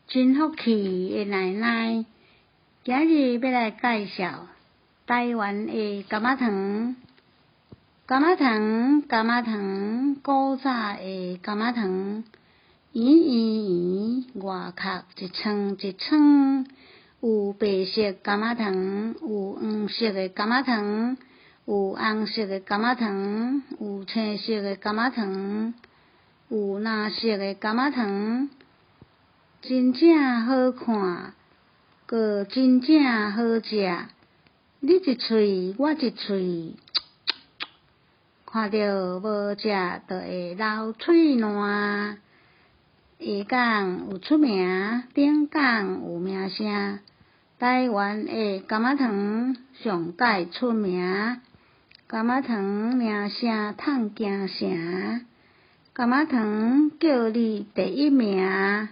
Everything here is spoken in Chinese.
真福气的奶奶，今日要来介绍台湾的柑仔糖。柑仔糖，古早的柑仔糖，圆，外壳一层一层，有白色柑仔糖，有黄色的柑仔糖，有红色的柑仔糖，有青色的柑仔糖，有蓝色的柑仔糖。真正好看，阁真正好食。你一喙，我一喙，看到无食就会流嘴烂。下港有出名，顶港有名声。台湾的柑仔糖上界出名，柑仔糖名声通京城，柑仔糖叫你第一名。